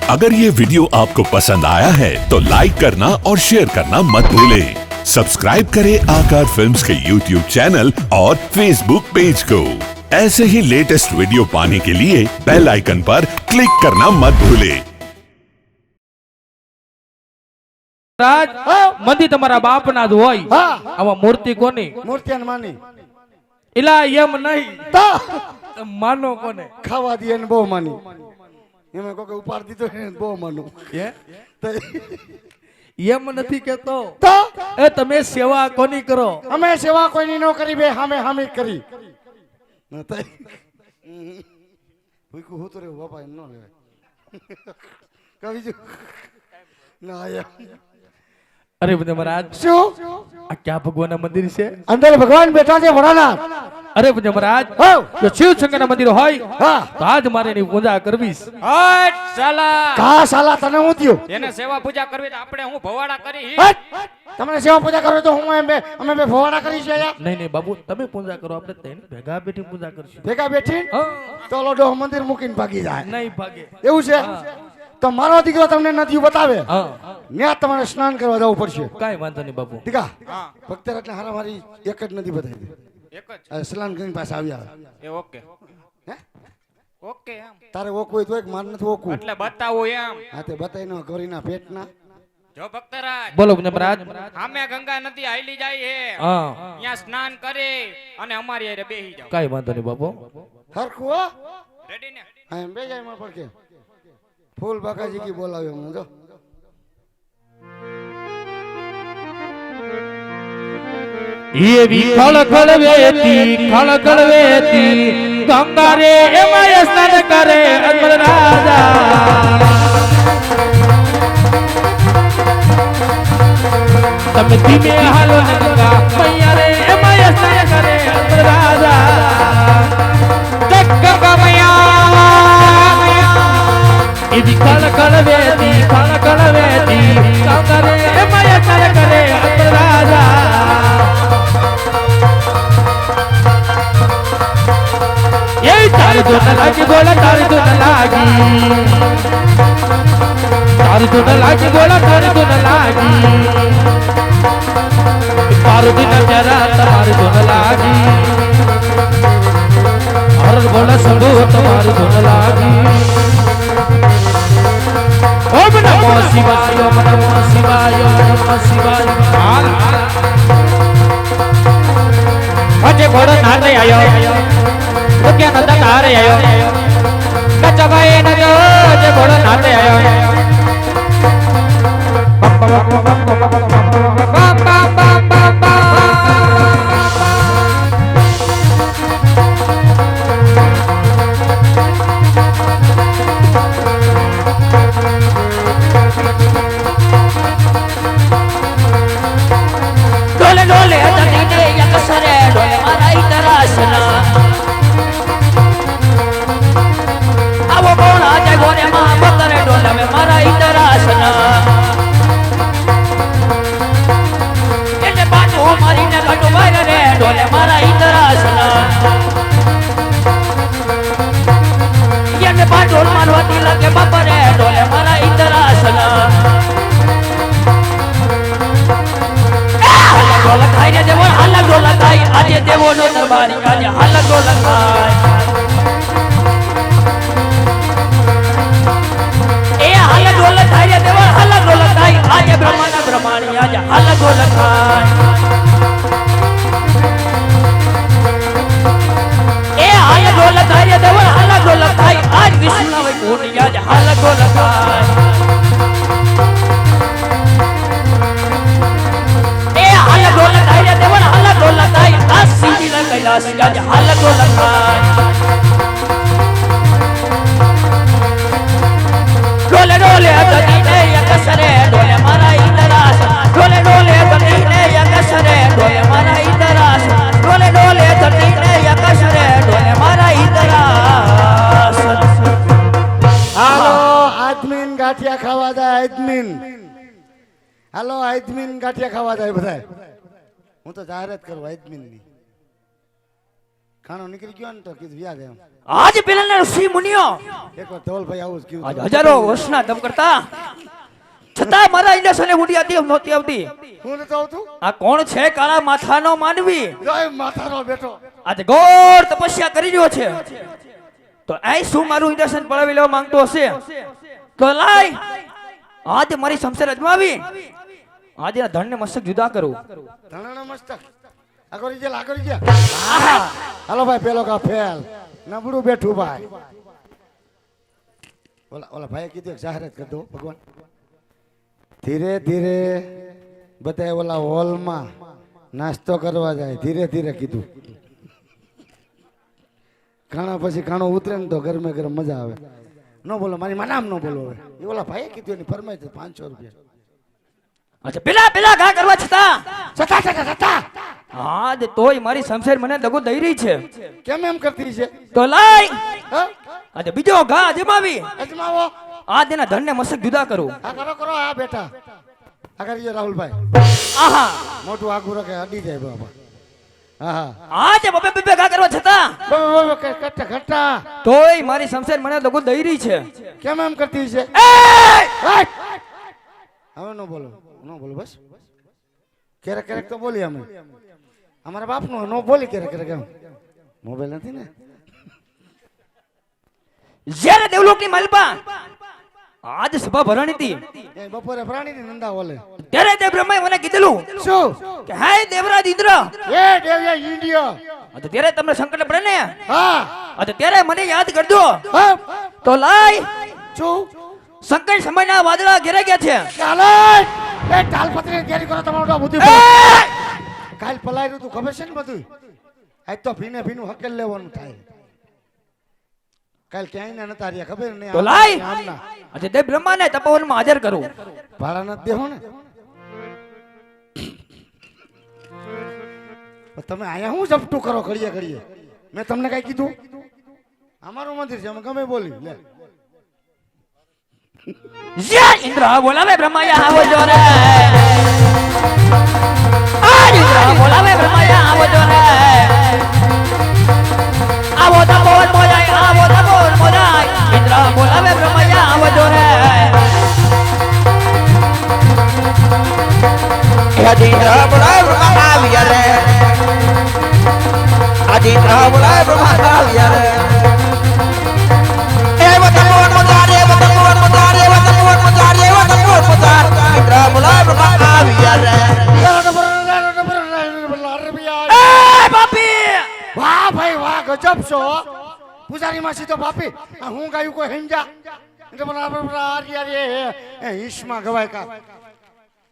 अगर ये वीडियो आपको पसंद आया है तो लाइक करना और शेयर करना मत भूलें। सब्सक्राइब करें आकार फिल्म्स के YouTube चैनल और Facebook पेज को। ऐसे ही लेटेस्ट वीडियो पाने के लिए बेल आइकन पर क्लिक करना मत भूलें। રાજ મંદી તમારા બાપના જ હોય આમાં મૂર્તિ કોની મૂર્તિ હનુમાની એલા એમ નહીં તો માનો કોને ખાવા દે ને બહુ માની એમે કોકે ઉપાડ દીધો ને બહુ માનું હે તો એમ નથી કેતો તો એ તમે સેવા કોની કરો અમે સેવા કોઈની નો કરી બે હામે હામે કરી ન તો ભૂકો હોતો રે બાપા એમ નો લેવાય કવિ જો ના આયા અરે બધે મહારાજ શું આ ક્યાં ભગવાનના મંદિર છે અંદર ભગવાન બેઠા છે ભોળાનાથ અરે બધે મહારાજ જો શિવ શંકરના મંદિર હોય તો આજ મારે એની પૂજા કરવી છે હટ સાલા કા સાલા તને હું થયું એને સેવા પૂજા કરવી તો આપણે હું ભવાડા કરી હટ તમને સેવા પૂજા કરો તો હું અમે બે ભવાડા કરી છે યાર નહીં નહીં બાબુ તમે પૂજા કરો આપણે તેને ભેગા બેઠી પૂજા કરશું ભેગા બેઠી તો લોડો મંદિર મૂકીને ભાગી જાય નહીં ભાગે એવું છે તો મારો દીકરો તમને નદી બતાવે હા ત્યાં તમારે સ્નાન કરવા જવું પડશે કાઈ વાંધો નહીં બાબુ દીકા ભક્તર એટલે હારા મારી એક જ નદી બતાવી દે એક જ સ્નાન કરીને પાસે આવી આવે એ ઓકે હે ઓકે એમ તારે ઓકવું હોય તો એક માર નથી ઓકવું એટલે બતાવો એમ હા તે બતાવી નો ગોરીના પેટના જો ભક્તરાજ બોલો બધે મહારાજ આમે ગંગા નદી હાઈલી જાય હે હા ત્યાં સ્નાન કરે અને અમારી હારે બેહી જાવ કાઈ વાંધો નહીં બાબુ હરખું હો રેડી ને હા એમ બે જાય માં પડકે ફૂલ બાકાજી કી બોલાવ્યો હું જો એવી ખળખળ વેતી ગંગા રે એમાં સ્નાન કરે અજમલ રાજા તમે ધીમે હાલો ને ગંગા મૈયા રે એમાં સ્નાન કરે અજમલ રાજા જગ ગંગા મૈયા એવી ખળખળ વેતી ગંગા રે એમાં સ્નાન કરે અજમલ રાજા તારી તો ન લાગી ગોળા તારી તો ન લાગી તારી તો ન લાગી ગોળા તારી તો ન લાગી પાર્વતી ના પ્યારા તમારી તો ન લાગી હર ગોળા સંગો તમારી તો ન લાગી ઓમ નમો શિવાય ઓમ નમો શિવાય ઓમ નમો શિવાય હાલ આજે ઘોડો નાતે આયો क्या नंदा तारे आयो कच्चा भाई न जो जे घोड़ो नाते आयो डोले डोले अदनी ने यक सरे डोले मारा इतरासना गोरे मां बकरे डोला में मारा इतरासना एने बाटो मारी ने गटो वारे रे डोले मारा इतरासना एने बाटो मारवाती लगे बापरे डोले मारा इतरासना डोला खाई रे देवो हल्ला डोला खाई आजे देवो नो दरबारी आजे हल्ला डोला खाई आज ब्रह्माना ब्रह्माणी आज हल्ला गोल खाय ए हल्ला गोल खाय देव हल्ला गोल खाय आज विष्णु वै कोण आज हल्ला गोल खाय ए हल्ला गोल खाय देव हल्ला गोल खाय आज सीधी ला कैलाश आज हल्ला गोल खाय डोले डोले अदनी ने यकसरे डोले मारा इतरास डोले डोले अदनी ने यकसरे डोले मारा इतरास डोले डोले अदनी ने यकसरे डोले मारा इतरास હાલો આદમીન ગાંઠિયા ખાવા જાય આદમીન હાલો આદમીન ગાંઠિયા ખાવા જાય બધાય હું તો જાહેરાત કરું આદમીન ની ખાણો નીકળી ગયો ને તો કીધું યાદ એમ આજ પેલાના ઋષિ મુનિઓ એકવાર ધવલભાઈ આવું જ કીધું આજ હજારો વર્ષના તપ કરતા છતાં મારા ઇન્દ્રસને ઉડી આતી નહોતી આવતી. હું નતો આવતું આ કોણ છે કાળા માથાનો માનવી? જય માથાનો બેઠો આજે ઘોર તપસ્યા કરી રહ્યો છે. તો આ શું મારું ઇન્દ્રસન પડાવી લેવા માંગતો હશે? તો લાય આજ મારી શમશેર અજમાવી આજે આ ધણને મસ્તક જુદા કરું. ધણાનો મસ્તક આગળ ગયા આહા હાલો ભાઈ પેલો કા ફેલ નબળું બેઠું ભાઈ ઓલા ભાઈએ કીધું એક જાહેરાત કરી દો ભગવાન ધીરે ધીરે બધા ઓલા હોલમાં નાસ્તો કરવા જાય ધીરે ધીરે કીધું ખાણા પછી ખાણો ઉતરે ને તો ગરમે ગરમ મજા આવે ન બોલો મારી માનામ ન બોલો હવે એ ઓલા ભાઈએ કીધું એની ફરમાઈ છે 500 રૂપિયા અચ્છા પેલા ઘા કરવા છતાં છતાં આજ તોય મારી શમશેર મને દગો દઈ રહી છે. કેમ એમ કરતી છે તો લાય હા આજે બીજો ઘા અજમાવી અજમાવો આજ એના ધણને મસ્તક જુદા કરું. આ કરો આ બેટા આ કરી રાહુલભાઈ આહા મોટું આગું રાખે અડી જાય બાબા હા હા આજે બબે ઘા કરવા છતાં ઘટા તોય મારી શમશેર મને દગો દઈ રહી છે. કેમ એમ કરતી છે એ! હવે ન બોલો બસ ક્યારેક તો બોલી અમે અમારા બાપનું ન બોલી ક્યારેક એમ મોબાઈલ નથી ને જ્યારે દેવલોકની માલપા આજ સભા ભરાણી હતી એ બપોરે પ્રાણીની નંદા ઓલે ત્યારે તે બ્રહ્માએ મને કીધેલું શું કે હે દેવરાજ ઇન્દ્ર એ દેવ્યા ઇન્ડિયા તો ત્યારે તમને સંકટ પડે ને હા ત્યારે મને યાદ કરજો. હા તો લાય શું સંકટ સમયના વાદળા ઘેરે ગયા છે. ચાલે એ તાલપત્રી તૈયારી કરો તમારું બુદ્ધિ કાલ પલાયરું તું ખબર છે ને બધું આજ તો ભીનું હકેલ લેવાનું થાય કાલ ક્યાંય ના નતા રહ્યા ખબર નહીં તો લાય આજે તે બ્રહ્માને તપોવનમાં હાજર કરું. ભાડા નથી દેવો ને તમે અહીંયા હું ઝપટું કરો ઘડીએ મેં તમને કઈ કીધું અમારું મંદિર છે અમે ગમે બોલી લે જય ઇન્દ્ર બોલાવે બ્રહ્માયા આવો જો રે ઇન્દ્ર બોલાવે બ્રહ્માયા આવો જો રે આવો તપોવન મોજાય ઇન્દ્ર બોલાવે બ્રહ્માયા આવો જો રે ઇન્દ્ર બોલાવે બ્રહ્મા આવ્યા રે આજે ઇન્દ્ર બોલાવે બ્રહ્મા આવ્યા રે એ વતન મોજારે વતન મોજારે ઇન્દ્ર બોલાવે બ્રહ્મા આવ્યા રે એ બાપી વાહ ભાઈ વાહ ગજબ છો પૂજારી માં સીધો બાપી આ હું ગાયું કોઈ હિંજા એટલે બરાબર એ હિસ્મા ગવાય કા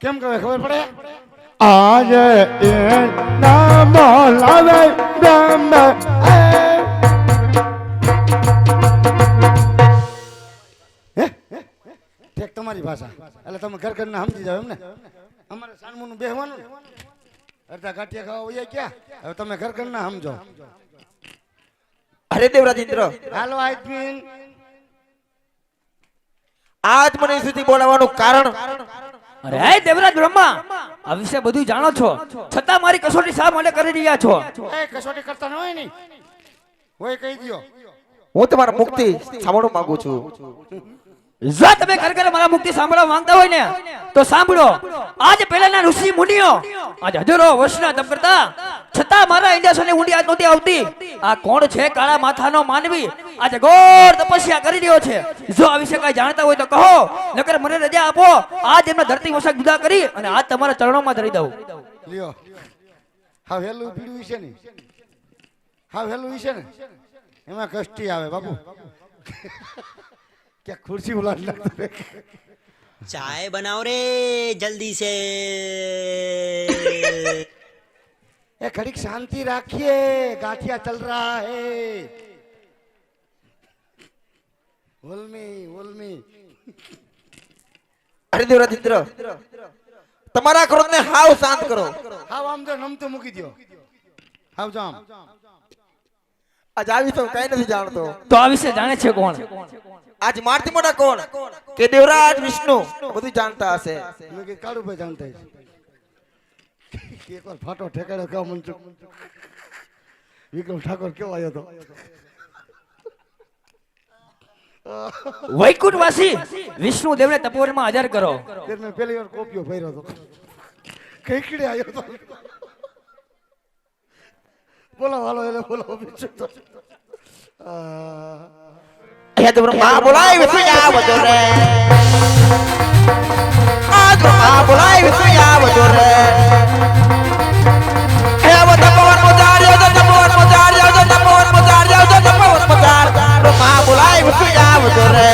કેમ ગવાય ખબર પડે આજ એ નામ લાવે બ્રહ્મ ઠેક તમારી ભાષા એટલે તમે ઘર ઘરના સમજી જાવ એમ ને અમારે સાનમુનું બેહવાનું અડધા ગાંઠિયા ખાવા વયા ક્યાં હવે તમે ઘર ઘરના સમજો અરે દેવરાજ ઇન્દ્ર હાલો આદમીન આજ મને સુધી બોલાવવાનું કારણ અરે હે દેવરાજ બ્રહ્મા આ વિશે બધું જાણો છો છતાં મારી કસોટી શા માટે કરી રહ્યા છો? એ કસોટી કરતા ન હોય ને હોય કહી દ્યો હું તમારા મુક્તિ સાંભળવા માંગુ છું. જો તમે ખરેખર મારા મુક્તિ સાંભળવા માંગતા હોય ને તો સાંભળો. આજ પહેલાના ઋષિ મુનિઓ આજ હજારો વર્ષના તપ કરતા છતાં મારા ઇન્દ્રસને ઊંડી આજ નહોતી આવતી. આ કોણ છે કાળા માથાનો માનવી? આજે ઘોર તપસ્યા કરી રહ્યો છે. જો આ વિશે કઈ જાણતા હોય તો કહો, નકર મને રજા આપો. આજ એમને ધરતી વસાક જુદા કરી અને આજ તમારા ચરણોમાં ધરી દઉં. લ્યો હા વેલું પીડ્યું છે ને હા વેલું છે ને એમાં કષ્ટી આવે બાપુ क्या कुर्सी उलाट लगता है चाय बनाओ रे जल्दी से ए घड़ी शांति रखिए गाठिया चल रहा है ओलमी અરે દેવરાજ ઇન્દ્ર તમારા ક્રોધને હાવ શાંત કરો. हाव आम जो नमतो મૂકી દયો हाव जाम આજ આવી તો કઈ નથી જાણતો. તો આ વિશે જાણે છે કોણ? આજ મારથી મોટા કોણ કે દેવરાજ વિષ્ણુ બધું જાણતા હશે. મેં કે કાળુ ભાઈ જાણતા છે એકવાર ફાટો ઠેકાડો કા મન વિક્રમ ઠાકોર કેવો આવ્યો તો વૈકુંઠવાસી વિષ્ણુદેવને તપોવનમાં હાજર કરો. તે મેં પહેલી વાર કોપીઓ ભર્યો હતો કઈકડે આવ્યો તો બોલો હાલો એટલે બોલો બીજું તો અહીંયા તો બ્રહ્મા બોલાય વિષ્ણુ આવજો રે આજ બ્રહ્મા બોલાય વિષ્ણુ આવજો રે હે વો તપોવન મોજાર્યો તો તપોવન મોજાર્યો તો તપોવન મોજાર્યો તો તપોવન મોજાર બ્રહ્મા બોલાય વિષ્ણુ આવજો રે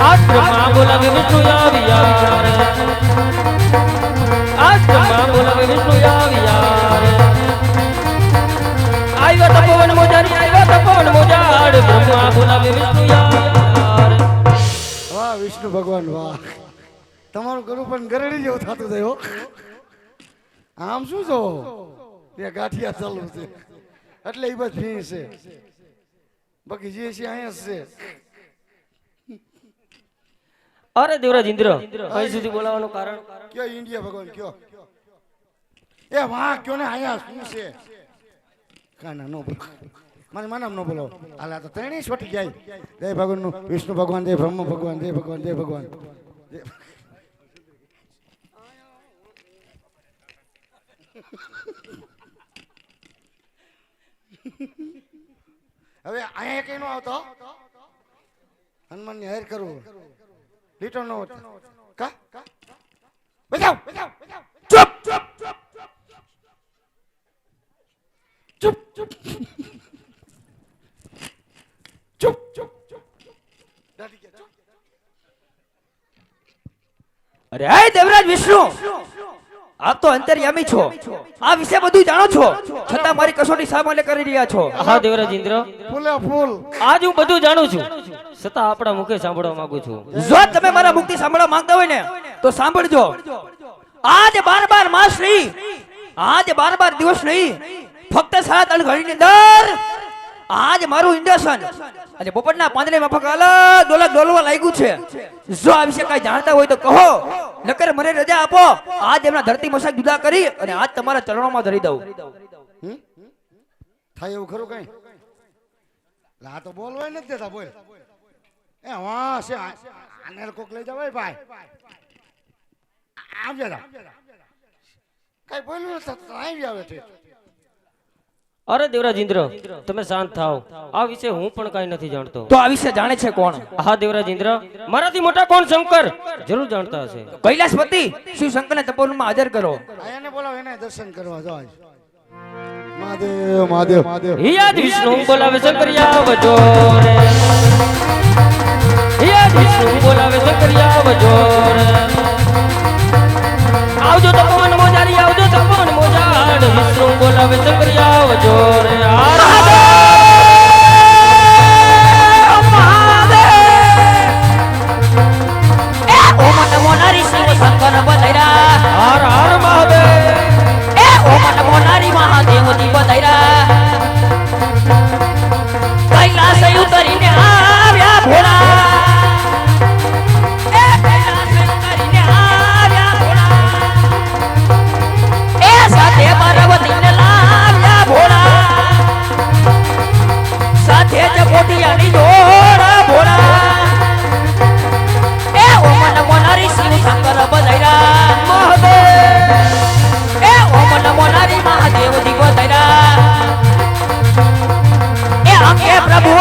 આજ બ્રહ્મા બોલાવે વિષ્ણુ આવ્યા રે આજ બ્રહ્મા બોલાવે વિષ્ણુ આવ્યા રે આવ્યો તપોવન મોજારી આવ્યો તપોવન મોજાડ બ્રહ્મા બોલાવે વિષ્ણુ આવ્યા રે વાહ વિષ્ણુ ભગવાન વાહ તમારું કરું પણ ગરડી જેવું થતું થયું આમ શું છો ત્યાં ગાંઠિયા ચાલુ છે એટલે એ બસ ફી છે બાકી જે છે અહીંયા જ છે અરે દેવરાજ ઇન્દ્ર અહીં સુધી બોલાવવાનું કારણ કયો ઇન્ડિયા ભગવાન કયો એ વાહ કયો ને અહીંયા શું છે કાના નો બોલો મને માનામ નો બોલો હાલા તો ત્રણેય છોટી જાય જય ભગવાન નું વિષ્ણુ ભગવાન જય બ્રહ્મ ભગવાન જય ભગવાન જય ભગવાન હવે અહીંયા કઈ નો આવતો હનુમાન ની હાર કરવું લીટો નો કા બજાવ ચૂપ ચૂપ ચૂપ ચૂપ ચૂપ ચૂપ દાદી કે ચૂપ અરે હે દેવરાજ વિષ્ણુ, આપ તો અંતર્યામી છો, આ વિશે બધું જાણો છો, છતાં મારી કસોટી શા માટે કરી રહ્યા છો? હા દેવરાજ ઇન્દ્ર ફૂલે ફૂલ આજ હું બધું જાણું છું, છતાં આપણા મુખે સાંભળવા માંગુ છું. જો તમે મારા મુક્તિ સાંભળવા માંગતા હોય ને તો સાંભળજો. આજ 12 માસ નહીં, આજ 12 દિવસ નહીં, ફક્ત 7 ઘડીની અંદર આજ મારું ઇન્ડેશન અને પોપટના પાંદડે મફક અલગ ડોલક ડોલવા લાગ્યું છે. જો આ વિશે કઈ જાણતા હોય તો કહો, નકર મને રજા આપો. આજ એમના ધરતી મશાક જુદા કરી અને આજ તમારા ચરણોમાં ધરી દઉં. થાય એવું ખરું કઈ? આ તો બોલવાય નથી દેતા, બોલ એ વાહ છે આને કોક લઈ જાવ ભાઈ આમ જરા કઈ બોલ્યું નથી આવી આવે છે. અરે દેવરાજ ઇન્દ્ર તમે શાંત થાઓ, આ વિશે હું પણ કઈ નથી જાણતો. તો આ વિશે જાણે છે કોણ? હા દેવરાજ ઇન્દ્ર મારાથી મોટા કોણ શંકર જરૂર જાણતા હશે. કૈલાસપતિ શિવ શંકરને તપોવનમાં હાજર કરો. એને બોલાવો, એને દર્શન કરવા જાવ. મહાદેવ મહાદેવ મહાદેવ હિયાદ વિષ્ણુ બોલાવે શંકરિયા વજો રે, હિયાદ વિષ્ણુ બોલાવે શંકરિયા વજો રે. આવજો તપોવન મોજારી, આવજો તપોવન મોજાડ, વિષ્ણુ બોલાવે શંકરિયા વજો રે. ઓમ નમો નારી શિવ શંકર બધાયરા, હર હર મહાદેવ. ઓમ નમો નારી મહાદેવજી બધાયરા. કૈલાસ ઉતરીને આવ્યા ભોળા, કૈલાસ ઉતરીને આવ્યા ભોળા, સાથે પાર્વતીને લાવ્યા ભોળા, સાથે જ મોટિયાની જોડા ભોળા. ઓમ નમો નારી શિવ શંકર બધાયરા મહાદેવ. ઓમ નમો નારી મહાદેવજી બધાયરા. અંગે પ્રભુ